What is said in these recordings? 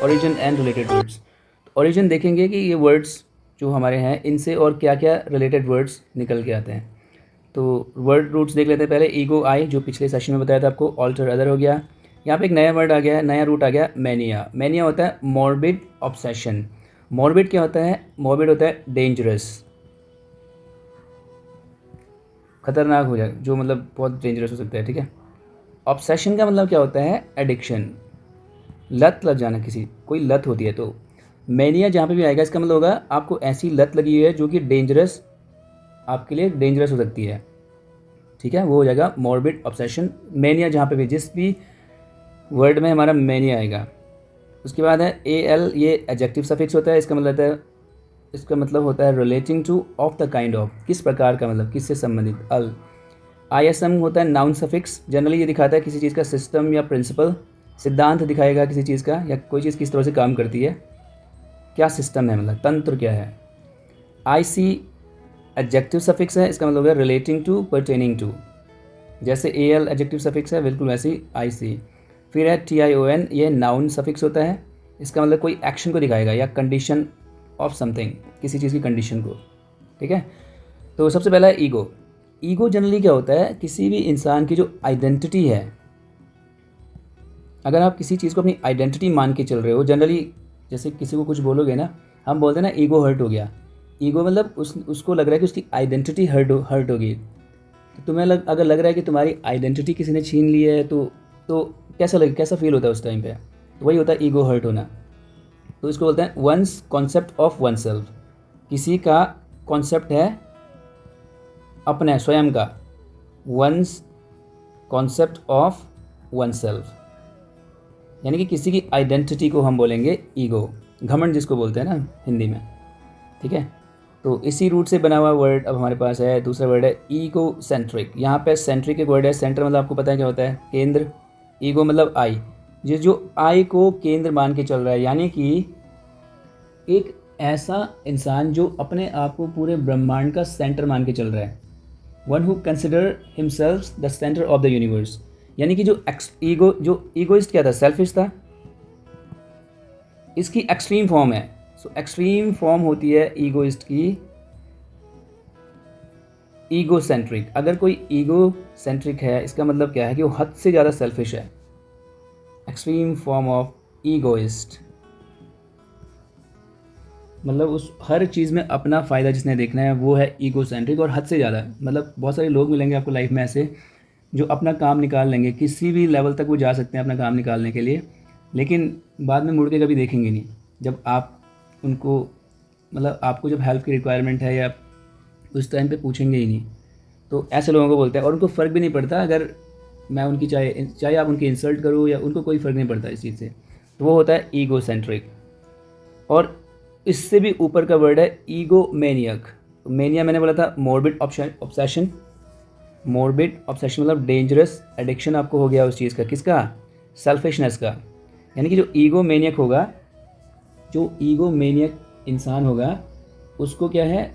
Origin and related words. Origin देखेंगे कि ये वर्ड्स जो हमारे हैं इनसे और क्या क्या रिलेटेड वर्ड्स निकल के आते हैं। तो वर्ड रूट्स देख लेते हैं पहले। ईगो आई, जो पिछले सेशन में बताया था आपको, ऑल्टर अदर हो गया। यहाँ पे एक नया वर्ड आ गया है, नया रूट आ गया, मैनिया। मैनिया होता है मॉर्बिड ऑब्सेशन। मॉर्बिड क्या होता है? मॉर्बिड होता है डेंजरस, खतरनाक हो जाए, जो मतलब बहुत डेंजरस हो सकता है, ठीक है। ऑब्सेशन का मतलब क्या होता है? एडिक्शन, लत लग जाना, किसी कोई लत होती है। तो मैनिया जहाँ पे भी आएगा इसका मतलब होगा आपको ऐसी लत लगी हुई है जो कि डेंजरस, आपके लिए डेंजरस हो सकती है, ठीक है। वो हो जाएगा मॉर्बिड ऑब्सेशन। मैनिया जहाँ पे भी, जिस भी वर्ड में हमारा मैनिया आएगा। उसके बाद है ए एल, ये एडजेक्टिव सफिक्स होता है। इसका मतलब होता है relating to, of the kind of, किस प्रकार का, मतलब किससे संबंधित। अल आई एस एम होता है नाउन सफिक्स। जनरली ये दिखाता है किसी चीज़ का सिस्टम या प्रिंसिपल, सिद्धांत दिखाएगा किसी चीज़ का, या कोई चीज़ किस तरह से काम करती है, क्या सिस्टम है, मतलब तंत्र क्या है। आई सी एडजेक्टिव सफिक्स है, इसका मतलब है रिलेटिंग टू, परटेनिंग टू। जैसे ए एल एडजेक्टिव सफिक्स है, बिल्कुल वैसे ही आई सी। फिर है टी आई ओ एन, ये नाउन सफिक्स होता है। इसका मतलब कोई एक्शन को दिखाएगा या कंडीशन ऑफ समथिंग, किसी चीज़ की कंडीशन को, ठीक है। तो सबसे पहला है ईगो। ईगो जनरली क्या होता है? किसी भी इंसान की जो आइडेंटिटी है, अगर आप किसी चीज़ को अपनी आइडेंटिटी मान के चल रहे हो, जनरली जैसे किसी को कुछ बोलोगे ना, हम बोलते हैं ना ईगो हर्ट हो गया। ईगो मतलब उसको लग रहा है कि उसकी आइडेंटिटी हर्ट होगी। तो तुम्हें अगर लग रहा है कि तुम्हारी आइडेंटिटी किसी ने छीन ली है, तो कैसा फील होता है उस टाइम पे? तो वही होता है ईगो हर्ट होना। तो इसको बोलते हैं one's concept of oneself. किसी का कॉन्सेप्ट है अपने स्वयं का, one's concept of oneself, यानी कि किसी की आइडेंटिटी को हम बोलेंगे ईगो, घमंड जिसको बोलते हैं ना हिंदी में, ठीक है। तो इसी रूट से बना हुआ वर्ड अब हमारे पास है। दूसरा वर्ड है ईगो सेंट्रिक। यहाँ पे सेंट्रिक एक वर्ड है, सेंटर मतलब आपको पता है क्या होता है? केंद्र। ईगो मतलब आई, जो आई को केंद्र मान के चल रहा है, यानी कि एक ऐसा इंसान जो अपने आप को पूरे ब्रह्मांड का सेंटर मान के चल रहा है। One who consider himself the centre of the universe, यानी कि जो ईगोइस्ट क्या था? सेल्फिश था। इसकी एक्सट्रीम फॉर्म है। सो एक्सट्रीम फॉर्म होती है ईगोइस्ट की ईगो सेंट्रिक। अगर कोई ईगो सेंट्रिक है, इसका मतलब क्या है कि वो हद से ज़्यादा सेल्फिश है। एक्सट्रीम फॉर्म ऑफ ईगोइस्ट मतलब उस हर चीज़ में अपना फ़ायदा जिसने देखना है वो है ईगो सेंट्रिक, और हद से ज़्यादा। मतलब बहुत सारे लोग मिलेंगे आपको लाइफ में ऐसे, जो अपना काम निकाल लेंगे, किसी भी लेवल तक वो जा सकते हैं अपना काम निकालने के लिए, लेकिन बाद में मुड़ के कभी देखेंगे नहीं। जब आप उनको, मतलब आपको जब हेल्प की रिक्वायरमेंट है, या उस टाइम पे पूछेंगे ही नहीं। तो ऐसे लोगों को बोलते हैं, और उनको फ़र्क भी नहीं पड़ता अगर मैं उनकी चाहे आप उनकी इंसल्ट करो, या उनको कोई फ़र्क नहीं पड़ता इस चीज़ से। तो वो होता है ईगो सेंट्रिक। और इससे भी ऊपर का वर्ड है ईगो मैनियक। तो मैनिया मैंने बोला था मॉर्बिड ऑब्सेशन। मॉर्बिड ऑब्सेशन मतलब डेंजरस एडिक्शन आपको हो गया उस चीज़ का, किसका? सेल्फिशनेस का। यानी कि जो ईगो मैनियक होगा, जो ईगो मैनियक इंसान होगा, उसको क्या है,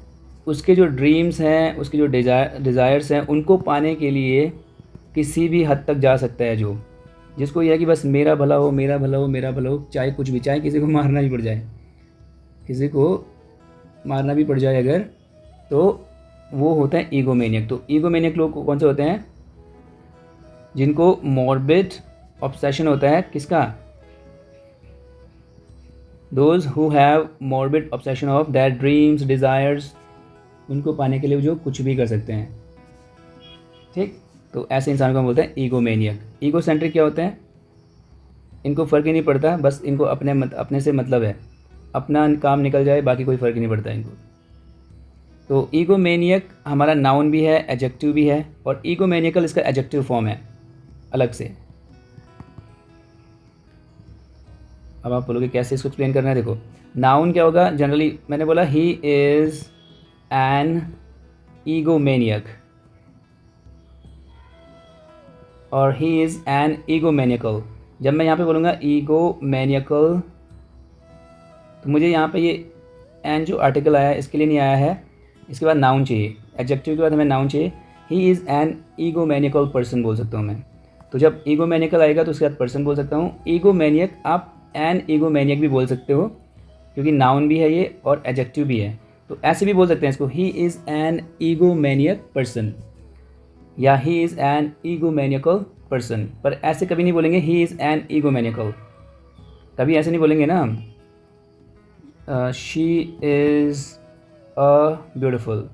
उसके जो ड्रीम्स हैं, उसके जो डिज़ायर्स हैं, उनको पाने के लिए किसी भी हद तक जा सकता है। जिसको यह है कि बस मेरा भला हो, मेरा भला हो, मेरा भला हो, चाहे कुछ भी, चाहे किसी को मारना भी पड़ जाए, किसी को मारना भी पड़ जाए अगर, तो वो होता है ईगोमेनियक। तो ईगोमेनियक लोग कौन से होते हैं? जिनको मॉर्बिड ऑब्सेशन होता है, किसका? Those who have morbid obsession of their dreams, desires, उनको पाने के लिए जो कुछ भी कर सकते हैं, ठीक। तो ऐसे इंसान को हम बोलते हैं ईगोमेनियक। ईगो सेंट्रिक क्या होते हैं? इनको फ़र्क ही नहीं पड़ता, बस इनको अपने से मतलब है, अपना काम निकल जाए, बाकी कोई फ़र्क ही नहीं पड़ता इनको। तो ईगोमेनियक हमारा नाउन भी है, एडजेक्टिव भी है, और ईगोमेनियकल इसका एडजेक्टिव फॉर्म है अलग से। अब आप बोलोगे कैसे इसको एक्सप्लेन करना है? देखो, नाउन क्या होगा? जनरली मैंने बोला ही इज़ एन ईगोमेनियक, और ही इज़ एन ईगोमेनियकल। जब मैं यहाँ पे बोलूँगा ईगोमेनियकल, तो मुझे यहाँ पे ये एन जो आर्टिकल आया है इसके लिए नहीं आया है, इसके बाद नाउन चाहिए, एडजेक्टिव के बाद हमें नाउन चाहिए। ही इज़ एन ईगोमेनियकल पर्सन बोल सकता हूँ मैं। तो जब ईगोमेनियकल आएगा तो उसके बाद पर्सन बोल सकता हूँ। ईगोमेनियक आप एन ईगोमैनियक भी बोल सकते हो, क्योंकि नाउन भी है ये और एडजेक्टिव भी है। तो ऐसे भी बोल सकते हैं इसको, ही इज़ एन ईगोमैनियक पर्सन या ही इज़ एन ईगोमैनियकल पर्सन। पर ऐसे कभी नहीं बोलेंगे ही इज़ एन ईगोमैनियकल, कभी ऐसे नहीं बोलेंगे ना। शी इज़ अ ब्यूटिफुल,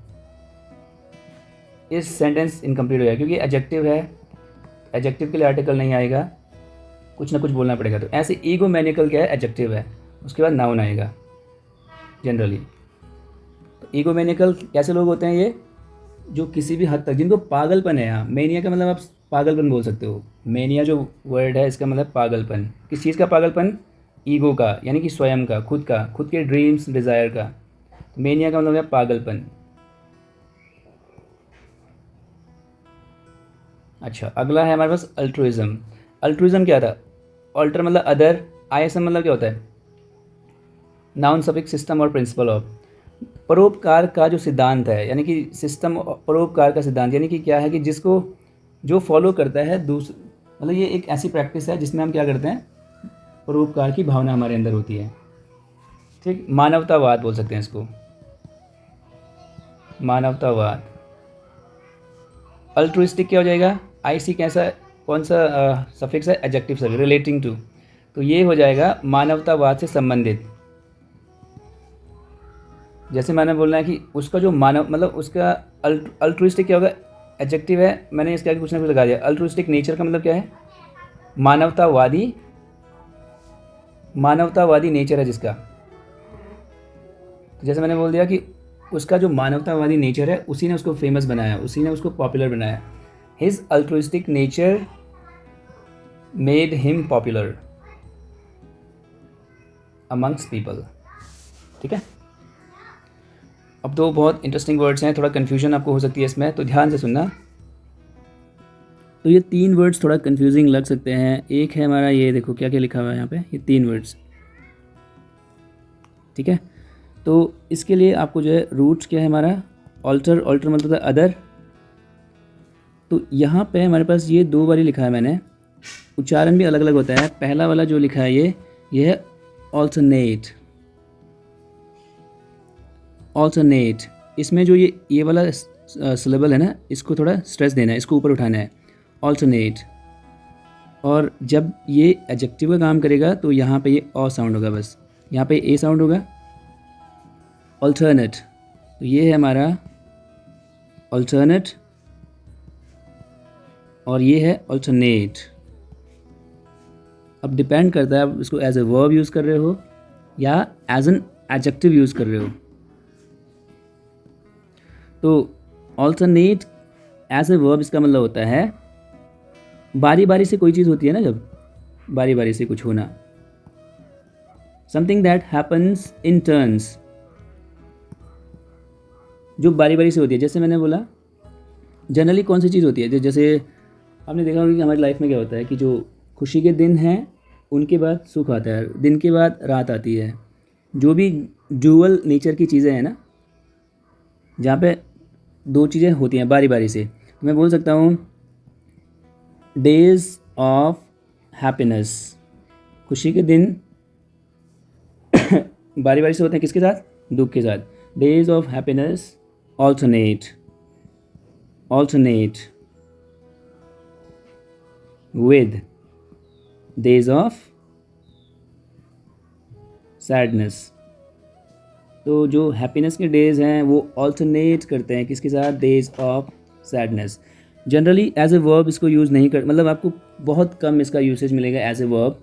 इस सेंटेंस इनकम्प्लीट हो जाएगा क्योंकि एडजेक्टिव है, एडजेक्टिव के लिए आर्टिकल नहीं आएगा, कुछ ना कुछ बोलना पड़ेगा। तो ऐसे ईगोमैनिकल क्या है, एडजेक्टिव है, उसके बाद नाउन आएगा जनरली। तो ईगोमैनिकल कैसे लोग होते हैं, ये जो किसी भी हद तक जिनको पागलपन है। यहाँ मेनिया का मतलब आप पागलपन बोल सकते हो। मेनिया जो वर्ड है इसका मतलब पागलपन। किस चीज़ का पागलपन, ईगो का, यानी कि स्वयं का, खुद का, खुद के ड्रीम्स डिज़ायर का। तो मेनिया का मतलब है पागलपन। अच्छा, अगला है हमारे पास अल्ट्रुइज्म। अल्ट्रुइज्म क्या था, अल्टर मतलब अदर, आईएसएम मतलब क्या होता है, नाउन सफिक्स सिस्टम और प्रिंसिपल ऑफ। परोपकार का जो सिद्धांत है, यानी कि सिस्टम, परोपकार का सिद्धांत यानी कि क्या है कि जिसको जो फॉलो करता है मतलब ये एक ऐसी प्रैक्टिस है जिसमें हम क्या करते हैं, परोपकार की भावना हमारे अंदर होती है। ठीक, मानवतावाद बोल सकते हैं इसको, मानवतावाद। अल्ट्रुइस्टिक क्या हो जाएगा, आईसी कैसा, कौन सा सफिक्स है, एडजेक्टिव सफिक्स, रिलेटिंग टू। तो ये हो जाएगा मानवतावाद से संबंधित। जैसे मैंने बोलना है कि उसका जो मानव मतलब उसका अल्ट्रुइस्टिक क्या होगा, एडजेक्टिव है, मैंने इसके आगे कुछ ना कुछ लगा दिया। अल्ट्रुइस्टिक नेचर का मतलब क्या है, मानवतावादी, मानवतावादी नेचर है जिसका। तो जैसे मैंने बोल दिया कि उसका जो मानवतावादी नेचर है उसी ने उसको फेमस बनाया, उसी ने उसको पॉपुलर बनाया। His altruistic nature made him popular amongst people. ठीक है, अब तो बहुत इंटरेस्टिंग वर्ड्स हैं, थोड़ा कन्फ्यूजन आपको हो सकती है इसमें, तो ध्यान से सुनना। तो ये 3 वर्ड्स थोड़ा कन्फ्यूजिंग लग सकते हैं। एक है हमारा ये, देखो क्या क्या लिखा हुआ है यहाँ पे, ये 3 वर्ड्स। ठीक है, तो इसके लिए आपको जो है रूट्स क्या है हमारा, ऑल्टर, ऑल्टर मतलब अदर। तो यहाँ पे हमारे पास ये 2 बारी लिखा है मैंने, उच्चारण भी अलग अलग होता है। पहला वाला जो लिखा है ये है ऑल्टरनेट, ऑल्टरनेट। इसमें जो ये वाला सिलेबल है ना, इसको थोड़ा स्ट्रेस देना है, इसको ऊपर उठाना है, ऑल्टरनेट। और जब ये एडजेक्टिव का काम करेगा तो यहाँ पे ये ऑ साउंड होगा, बस यहाँ पे ए साउंड होगा, ऑल्टरनेट। तो ये है हमारा ऑल्टरनेट और ये है ऑल्टरनेट। अब डिपेंड करता है आप इसको एज ए वर्ब यूज़ कर रहे हो या एज एन एडजेक्टिव यूज़ कर रहे हो। तो ऑल्टरनेट एज ए वर्ब इसका मतलब होता है बारी बारी से कोई चीज़ होती है ना, जब बारी बारी से कुछ होना, something that happens in turns, जो बारी बारी से होती है। जैसे मैंने बोला जनरली कौन सी चीज़ होती है, जैसे आपने देखा होगा कि हमारी लाइफ में क्या होता है कि जो खुशी के दिन हैं उनके बाद सुख आता है, दिन के बाद रात आती है। जो भी ड्यूअल नेचर की चीज़ें हैं ना, जहाँ पे 2 चीज़ें होती हैं बारी बारी से, तो मैं बोल सकता हूँ डेज ऑफ हैप्पीनेस, खुशी के दिन बारी बारी से होते हैं, किसके साथ, दुख के साथ। Days of happiness alternate, alternate with days of sadness. तो जो हैप्पीनेस के डेज़ हैं वो ऑल्टरनेट करते हैं किसके साथ, days of sadness. Generally as a verb इसको यूज़ नहीं कर, मतलब आपको बहुत कम इसका यूसेज मिलेगा as a verb.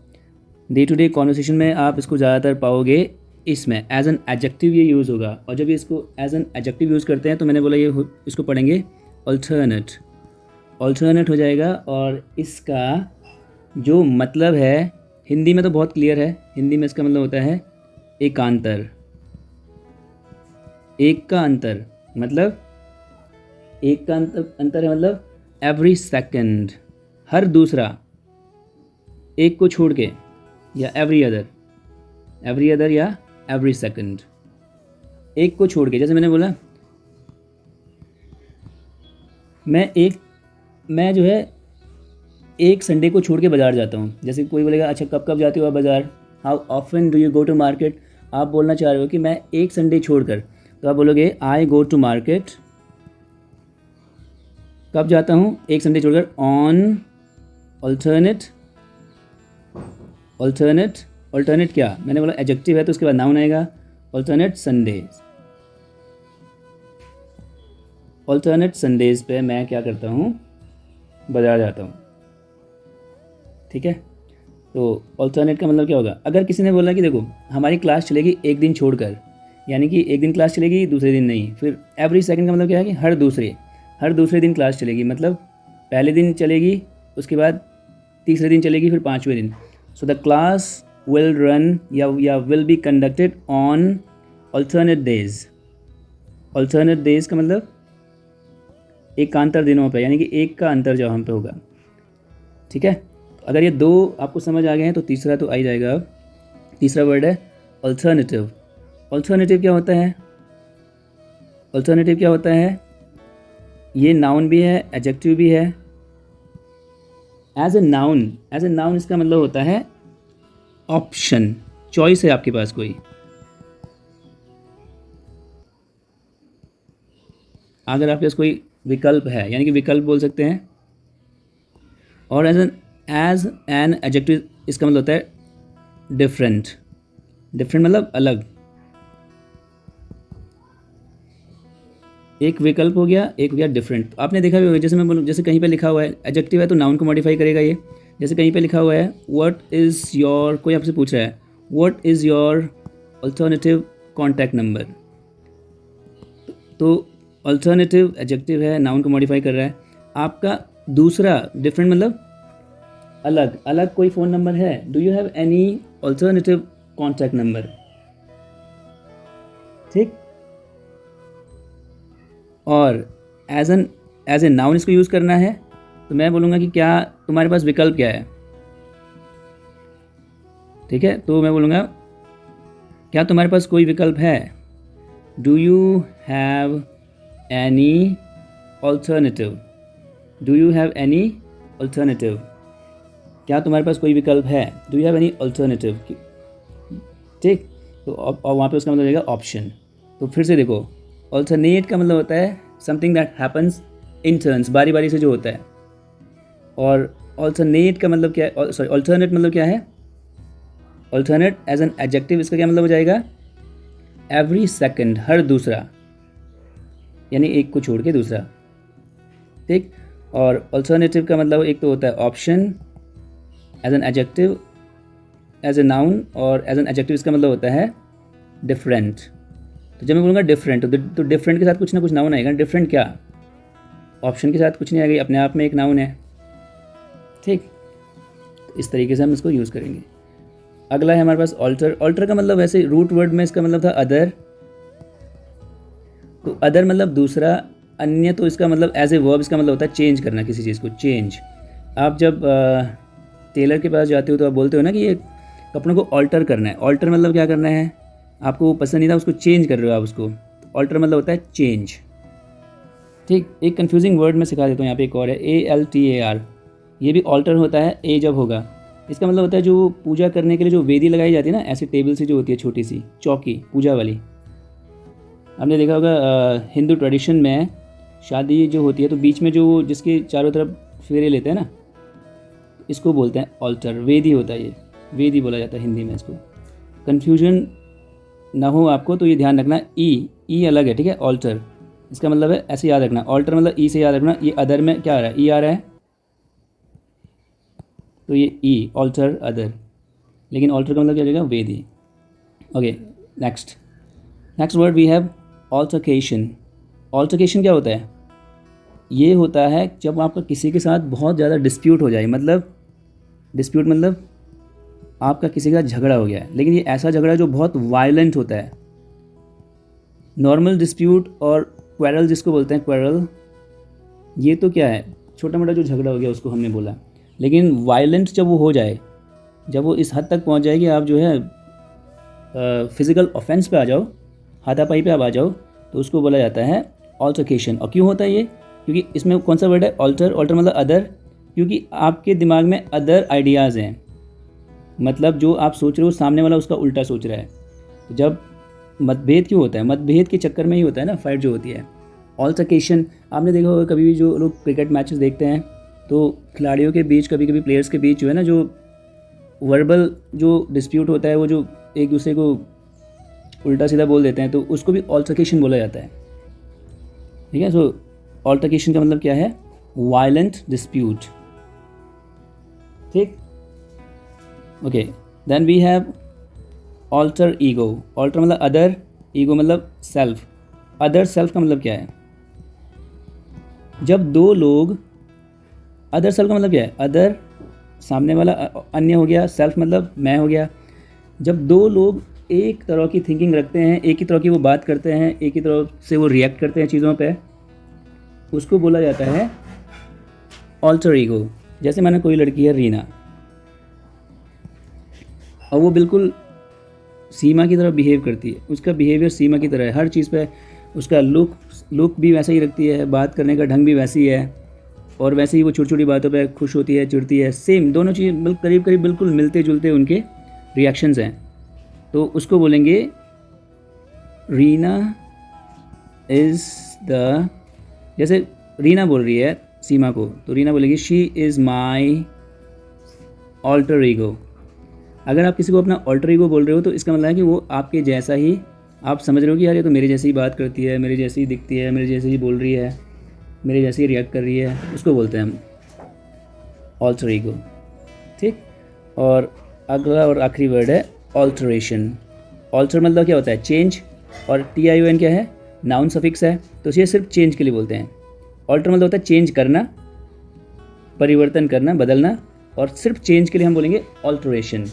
Day to day conversation में आप इसको ज़्यादातर पाओगे इसमें एज एन एडजेक्टिव ये यूज़ होगा। और जब इसको एज एन एडजेक्टिव यूज़ करते हैं तो मैंने बोला इसको पढ़ेंगे अल्टरनेट, अल्टरनेट हो जाएगा। और इसका जो मतलब है हिंदी में तो बहुत क्लियर है, हिंदी में इसका मतलब होता है एकांतर। एक का अंतर मतलब, एक का अंतर है मतलब एवरी सेकंड, हर दूसरा, एक को छोड़ के, या एवरी अदर या एवरी सेकंड, एक को छोड़ के। जैसे मैंने बोला मैं जो है एक संडे को छोड़ के बाज़ार जाता हूँ। जैसे कोई बोलेगा अच्छा कब कब जाते हो आप बाज़ार, how often do you go to market, आप बोलना चाह रहे हो कि मैं एक संडे छोड़कर, तो आप बोलोगे आई गो टू मार्केट, कब जाता हूँ, एक संडे छोड़कर, ऑन ऑल्टरनेट, ऑल्टरनेट क्या, मैंने बोला एडजेक्टिव है तो उसके बाद नाउन आएगा, ऑल्टरनेट संडेज, ऑल्टरनेट संडेज पे मैं क्या करता हूँ, बाजार जाता हूँ। ठीक है, तो ऑल्टरनेट का मतलब क्या होगा, अगर किसी ने बोला कि देखो हमारी क्लास चलेगी एक दिन छोड़कर, यानी कि एक दिन क्लास चलेगी दूसरे दिन नहीं, फिर एवरी सेकंड का मतलब क्या है कि हर दूसरे दिन क्लास चलेगी, मतलब पहले दिन चलेगी, उसके बाद तीसरे दिन चलेगी, फिर पाँचवें दिन। So the class will run या will be conducted on alternate days. Alternate days का मतलब एकांतर दिनों पे, यानी कि एक का अंतर जो हम पे होगा। ठीक है, अगर ये दो आपको समझ आ गए हैं तो तीसरा तो आ ही जाएगा। अब तीसरा वर्ड है अल्टरनेटिव। अल्टरनेटिव क्या होता है, अल्टरनेटिव क्या होता है, ये नाउन भी है एडजेक्टिव भी है। एज ए नाउन इसका मतलब होता है ऑप्शन, चॉइस है आपके पास कोई, अगर आपके पास कोई विकल्प है, यानी कि विकल्प बोल सकते हैं। और एज एन एडजेक्टिव इसका मतलब होता है डिफरेंट मतलब अलग, एक विकल्प हो गया, एक हो गया डिफरेंट। तो आपने देखा भी होगा, जैसे मैं बोलूँ, जैसे कहीं पे लिखा हुआ है एडजेक्टिव है तो नाउन को मॉडिफाई करेगा ये। जैसे कहीं पे लिखा हुआ है व्हाट इज़ योर, कोई आपसे पूछ रहा है what is your alternative contact number, तो अल्टरनेटिव एडजेक्टिव है, नाउन को मॉडिफाई कर रहा है। आपका दूसरा डिफरेंट मतलब अलग कोई फ़ोन नंबर है, do you have any alternative contact number. ठीक, और एज ए नाउन इसको यूज़ करना है तो मैं बोलूँगा कि क्या तुम्हारे पास विकल्प क्या है। ठीक है, तो मैं बोलूँगा क्या तुम्हारे पास कोई विकल्प है, do you have any alternative, do you have any alternative, क्या तुम्हारे पास कोई विकल्प है, do you have any alternative. ठीक, तो और वहाँ पे उसका मतलब हो जाएगा ऑप्शन। तो फिर से देखो, अल्टरनेट का मतलब होता है something that happens in turns, बारी बारी से जो होता है। और अल्टरनेट का मतलब क्या है, सॉरी अल्टरनेट मतलब क्या है, अल्टरनेट एज एन एडजेक्टिव इसका क्या मतलब हो जाएगा, एवरी सेकंड, हर दूसरा, यानी एक को छोड़ के दूसरा। ठीक, और अल्टरनेटिव का मतलब एक तो होता है option as an adjective, as a noun, और एज एन एडजेक्टिव इसका मतलब होता है डिफरेंट। तो जब मैं बोलूँगा डिफरेंट तो डिफरेंट के साथ कुछ ना कुछ नाउन आएगा। डिफरेंट क्या, ऑप्शन के साथ कुछ नहीं आएगा, अपने आप में एक नाउन है। ठीक, तो इस तरीके से हम इसको यूज़ करेंगे। अगला है हमारे पास ऑल्टर। ऑल्टर का मतलब वैसे रूट वर्ड में इसका मतलब था अदर, तो अदर मतलब दूसरा, अन्य, तो इसका मतलब एज ए वर्ब इसका मतलब होता है चेंज करना, किसी चीज़ को चेंज। आप जब टेलर के पास जाते हो तो आप बोलते हो ना कि ये कपड़ों को ऑल्टर करना है। ऑल्टर मतलब क्या करना है, आपको वो पसंद नहीं था उसको चेंज कर रहे हो आप उसको, तो ऑल्टर मतलब होता है चेंज। ठीक, एक कन्फ्यूजिंग वर्ड मैं सिखा देता हूँ यहाँ पे, एक और है ALTAR, ये भी ऑल्टर होता है, ए जब होगा। इसका मतलब होता है जो पूजा करने के लिए जो वेदी लगाई जाती है ना, ऐसी टेबल से जो होती है, छोटी सी चौकी पूजा वाली। आपने देखा होगा हिंदू ट्रेडिशन में शादी जो होती है तो बीच में जो जिसके चारों तरफ फेरे लेते हैं ना, इसको बोलते हैं ऑल्टर, वेदी होता है, ये वेदी बोला जाता है हिंदी में। इसको कन्फ्यूजन ना हो आपको तो ये ध्यान रखना, ई अलग है। ठीक है, ऑल्टर इसका मतलब है, ऐसे याद रखना, ऑल्टर मतलब ई से याद रखना। ये अदर में क्या आ रहा है, ई आ रहा है, तो ये ई ऑल्टर अदर, लेकिन ऑल्टर का मतलब क्या हो जाएगा, वेदी। Okay, next word we have altercation. Altercation क्या होता है, ये होता है जब आपका किसी के साथ बहुत ज़्यादा डिस्प्यूट हो जाए, मतलब डिस्प्यूट मतलब आपका किसी का झगड़ा हो गया है, लेकिन ये ऐसा झगड़ा जो बहुत वायलेंट होता है। नॉर्मल डिस्प्यूट और क्वेरल जिसको बोलते हैं, क्वेरल ये तो क्या है, छोटा मोटा जो झगड़ा हो गया उसको हमने बोला। लेकिन वायलेंट जब वो हो जाए, जब वो इस हद तक पहुंच जाए कि आप जो है फिज़िकल ऑफेंस पे आ जाओ, हाथापाई पे आप आ जाओ, तो उसको बोला जाता है ऑल्टरकेशन। और क्यों होता है ये, क्योंकि इसमें कौन सा वर्ड है, ऑल्टर। ऑल्टर मतलब अदर, क्योंकि आपके दिमाग में अदर आइडियाज़ हैं, मतलब जो आप सोच रहे हो सामने वाला उसका उल्टा सोच रहा है। तो जब मतभेद क्यों होता है, मतभेद के चक्कर में ही होता है ना फाइट जो होती है। ऑल्टरकेशन, आपने देखा होगा कभी भी जो लोग क्रिकेट मैचेस देखते हैं तो खिलाड़ियों के बीच, कभी कभी प्लेयर्स के बीच जो है ना, जो वर्बल जो डिस्प्यूट होता है, वो जो एक दूसरे को उल्टा सीधा बोल देते हैं, तो उसको भी ऑल्टरकेशन बोला जाता है। ठीक है, सो ऑल्टरकेशन का मतलब क्या है, वायलेंट डिस्प्यूट। ठीक, okay. Then we have alter ego. Alter मतलब अदर, ईगो मतलब सेल्फ। अदर सेल्फ का मतलब क्या है, जब दो लोग, अदर सेल्फ का मतलब क्या है, अदर सामने वाला अन्य हो गया, सेल्फ मतलब मैं हो गया। जब दो लोग एक तरह की थिंकिंग रखते हैं, एक ही तरह की वो बात करते हैं, एक ही तरह से वो रिएक्ट करते हैं चीज़ों पे, उसको बोला जाता है ऑल्टर ईगो। जैसे मैंने, कोई लड़की है रीना, और वो बिल्कुल सीमा की तरह बिहेव करती है, उसका बिहेवियर सीमा की तरह है, हर चीज़ पे उसका लुक भी वैसा ही रखती है, बात करने का ढंग भी वैसी है, और वैसे ही वो छोटी छोटी बातों पे खुश होती है, चिढ़ती है, सेम दोनों चीज़ करीब करीब बिल्कुल मिलते जुलते उनके रिएक्शंस हैं। तो उसको बोलेंगे रीना इज़ द, जैसे रीना बोल रही है सीमा को, तो रीना बोलेगी she is my alter ego. अगर आप किसी को अपना ऑल्टर ईगो बोल रहे हो तो इसका मतलब है कि वो आपके जैसा ही, आप समझ रहे हो कि यार ये तो मेरे जैसी ही बात करती है, मेरे जैसी ही दिखती है, मेरे जैसे ही बोल रही है, मेरे जैसे ही रिएक्ट कर रही है, उसको बोलते हैं हम ऑल्टर ईगो। ठीक, और अगला और आखिरी वर्ड है ऑल्टरेशन। ऑल्टर मतलब क्या होता है, चेंज, और TION क्या है, नाउन सफिक्स है, तो ये सिर्फ चेंज के लिए बोलते हैं। ऑल्टर मतलब होता है चेंज करना, परिवर्तन करना, बदलना, और सिर्फ चेंज के लिए हम बोलेंगे ऑल्टरेशन।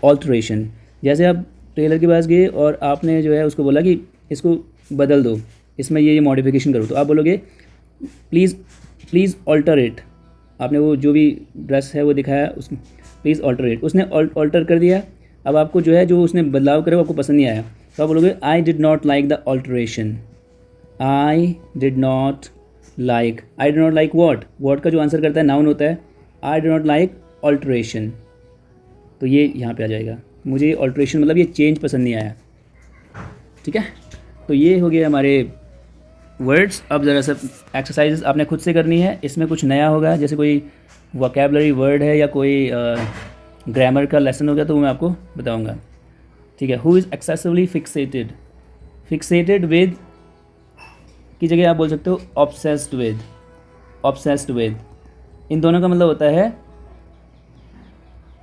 ऑल्टरेशन, जैसे आप टेलर के पास गए और आपने जो है उसको बोला कि इसको बदल दो, इसमें ये मॉडिफिकेशन करो, तो आप बोलोगे प्लीज़ ऑल्टर इट। आपने वो जो भी ड्रेस है वो दिखाया, उसमें प्लीज़ ऑल्टर इट, उसने ऑल्टर कर दिया। अब आपको जो है, जो उसने बदलाव करे वो आपको पसंद नहीं आया, तो आप बोलोगे I did not like the alteration. I did not like what का जो आंसर करता है नाउन होता है, I did not like alteration, तो ये यहाँ पे आ जाएगा, मुझे ऑल्टरेशन मतलब ये चेंज पसंद नहीं आया। ठीक है, तो ये हो गया हमारे वर्ड्स। अब ज़रा सा एक्सरसाइज आपने खुद से करनी है, इसमें कुछ नया होगा, जैसे कोई वोकैबलरी वर्ड है या कोई ग्रामर का लेसन हो गया तो वो मैं आपको बताऊंगा। ठीक है, who is excessively fixated. Fixated with की जगह आप बोल सकते हो ऑब्सेस्ड विद। ऑब्सेस्ड विद, इन दोनों का मतलब होता है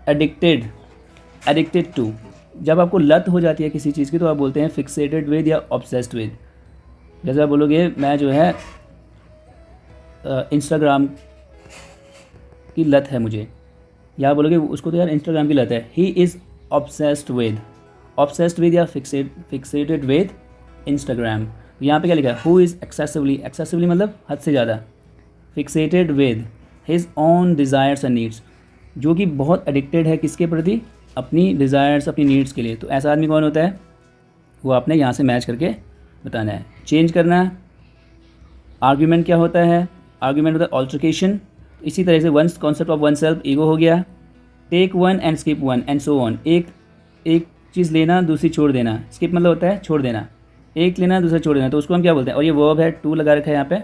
एडिक्टेड टू। जब आपको लत हो जाती है किसी चीज़ की तो आप बोलते हैं फिक्सेटेड विद या ऑब्सेस्ड विद। जैसे आप बोलोगे मैं जो है इंस्टाग्राम की लत है मुझे, या बोलोगे उसको तो यार इंस्टाग्राम की लत है, ही इज़ ऑब्सेस्ड विद या फिक्सेटेड विद इंस्टाग्राम। यहाँ पे क्या लिखा है, हु इज़ एक्सेसिवली मतलब हद से ज़्यादा, fixated with his own desires and needs, जो कि बहुत एडिक्टेड है किसके प्रति, अपनी डिज़ायर्स, अपनी नीड्स के लिए। तो ऐसा आदमी कौन होता है, वो आपने यहाँ से मैच करके बताना है। चेंज करना, आर्ग्यूमेंट क्या होता है, आर्ग्यूमेंट होता है ऑल्टरकेशन। इसी तरह से one's concept of oneself, ego हो गया, take one and skip one and so on. एक चीज़ लेना दूसरी छोड़ देना, स्किप मतलब होता है छोड़ देना, एक लेना दूसरा छोड़ देना, तो उसको हम क्या बोलते हैं, और ये वर्ब है, टू लगा रखा है यहाँ पे,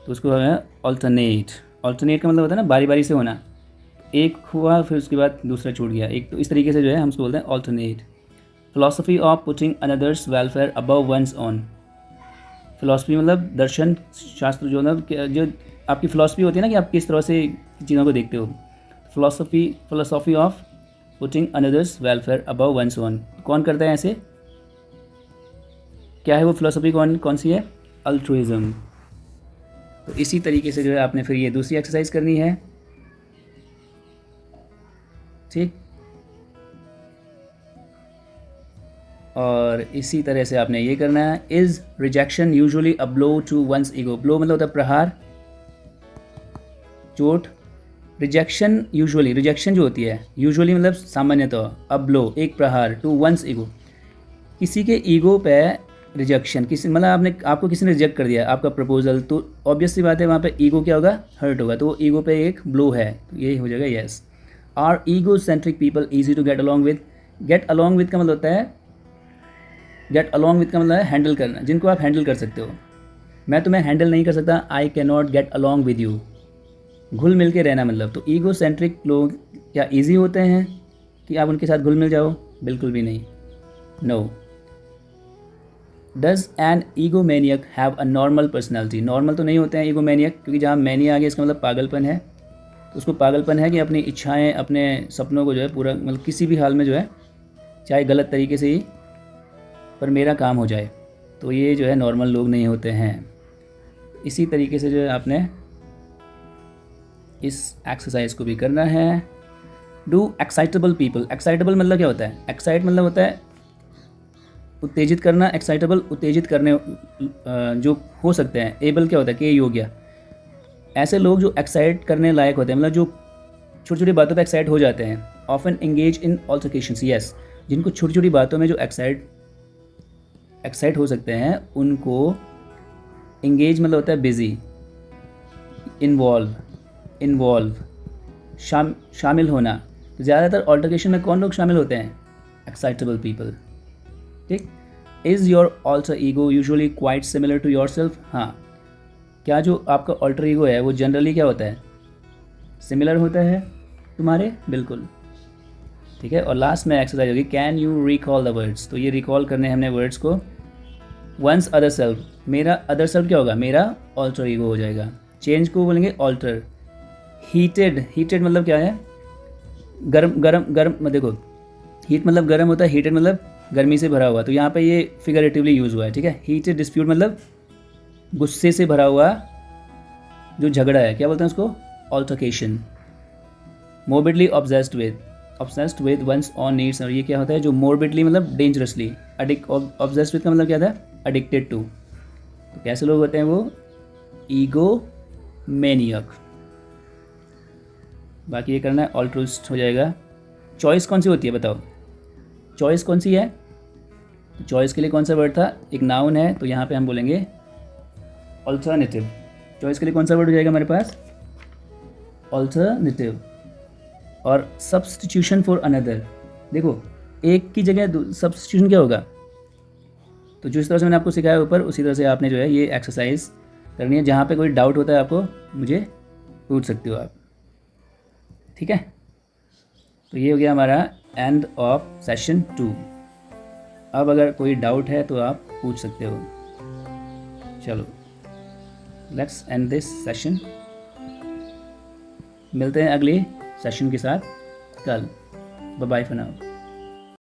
तो उसको है ऑल्टरनेट। ऑल्टरनेट का मतलब होता है ना बारी बारी से होना, एक हुआ फिर उसके बाद दूसरा छूट गया एक, तो इस तरीके से जो है हम उसको बोलते हैं alternate. Philosophy of putting another's welfare above one's own. Philosophy मतलब दर्शन शास्त्र, जो मतलब जो आपकी फिलॉसफी होती है ना कि आप किस तरह से चीज़ों को देखते हो। Philosophy of putting another's welfare above one's own, कौन करता है ऐसे, क्या है वो फिलॉसफी, कौन सी है, अल्ट्रुइज्म। तो इसी तरीके से जो है आपने फिर ये दूसरी एक्सरसाइज करनी है। ठीक, और इसी तरह से आपने ये करना है, is rejection usually a blow to one's ego. Blow मतलब होता है प्रहार, चोट। रिजेक्शन यूजुअली, रिजेक्शन जो होती है यूजुअली मतलब सामान्यतः, अ ब्लो एक प्रहार, टू वंस ईगो किसी के ईगो पे रिजेक्शन, किसी मतलब आपको किसी ने रिजेक्ट कर दिया आपका प्रपोजल, तो ऑब्वियस सी बात है वहाँ पे ईगो क्या होगा, हर्ट होगा, तो वो ईगो पे एक ब्लो है, तो यही हो जाएगा yes. Are egocentric people easy to get along with? Get along with का मतलब होता है, गेट अलॉन्ग विद का मतलब है हैंडल करना, जिनको आप हैंडल कर सकते हो। मैं तुम्हें हैंडल नहीं कर सकता, I can not gate along with you. घुल मिल के रहना मतलब। तो ईगो सेंट्रिक लोग क्या ईजी होते हैं कि आप उनके साथ घुल मिल जाओ? बिल्कुल भी नहीं, no. Does an egomaniac have a normal personality? Normal तो नहीं होते हैं ईगो मैनियक, क्योंकि जहाँ मैनिया आ गया इसका मतलब पागलपन है। तो उसको पागलपन है कि अपनी इच्छाएं, अपने सपनों को जो है पूरा, मतलब किसी भी हाल में जो है, चाहे गलत तरीके से ही, पर मेरा काम हो जाए। तो ये जो है नॉर्मल लोग नहीं होते हैं। इसी तरीके से जो है आपने इस एक्सरसाइज को भी करना है। Do excitable people? एक्साइटेबल मतलब क्या होता है? एक्साइट मतलब होता है उत्तेजित करना। एक्साइटेबल उत्तेजित करने जो हो सकते हैं। एबल क्या होता है? के हो गया। ऐसे लोग जो एक्साइट करने लायक होते हैं, मतलब जो छोटी छोटी बातों पे एक्साइट हो जाते हैं। Often engage in altercations, yes. जिनको छोटी छोटी बातों में जो एक्साइट हो सकते हैं, उनको एंगेज मतलब होता है बिजी, इन्वॉल्व शामिल होना। तो ज़्यादातर ऑल्टरकेशन में कौन लोग शामिल होते हैं? Excitable people. ठीक। Is your alter ego usually quite similar to your self? हाँ, क्या जो आपका ऑल्टर ईगो है वो जनरली क्या होता है? सिमिलर होता है तुम्हारे? बिल्कुल। ठीक है। और लास्ट में एक्सरसाइज होगी, can you recall the words? तो ये रिकॉल करने हैं हमने वर्ड्स को। वंस अदर सेल्फ, मेरा अदर सेल्फ क्या होगा? मेरा ऑल्टर ईगो हो जाएगा। चेंज को बोलेंगे ऑल्टर। हीटेड मतलब क्या है? गर्म देखो, हीट मतलब गर्म होता है, हीटेड मतलब गर्मी से भरा हुआ। तो यहाँ पे ये फिगरेटिवली यूज़ हुआ है। ठीक है। हीटेड डिस्प्यूट मतलब गुस्से से भरा हुआ जो झगड़ा है, क्या बोलते हैं उसको? Altercation. Morbidly obsessed with one's own needs, और ये क्या होता है? जो मोर्बिडली मतलब डेंजरसली, ऑब्सेस्ड विद का मतलब क्या था? Addicted to. तो कैसे लोग होते हैं वो? Egomaniac. बाकी ये करना है, ऑल्ट्रुइस्ट हो जाएगा। चॉइस कौन सी होती है बताओ? चॉइस कौन सी है? तो चॉइस के लिए कौन सा वर्ड था? एक नाउन है, तो यहाँ पे हम बोलेंगे ऑल्टरनेटिव। चॉइस के लिए कौन सा वर्ड हो जाएगा हमारे पास? ऑल्टरनेटिव। और सब्स्टिट्यूशन फॉर अनदर, देखो एक की जगह सब्स्टिट्यूशन क्या होगा? तो जिस तरह से मैंने आपको सिखाया ऊपर, उसी तरह से आपने जो है ये एक्सरसाइज करनी है। जहाँ पे कोई डाउट होता है आपको मुझे पूछ सकते हो आप। ठीक है। तो ये हो गया हमारा एंड ऑफ सेशन 2। अब अगर कोई डाउट है तो आप पूछ सकते हो। चलो, लेट्स एंड दिस सेशन। मिलते हैं अगले सेशन के साथ कल। Bye bye for now.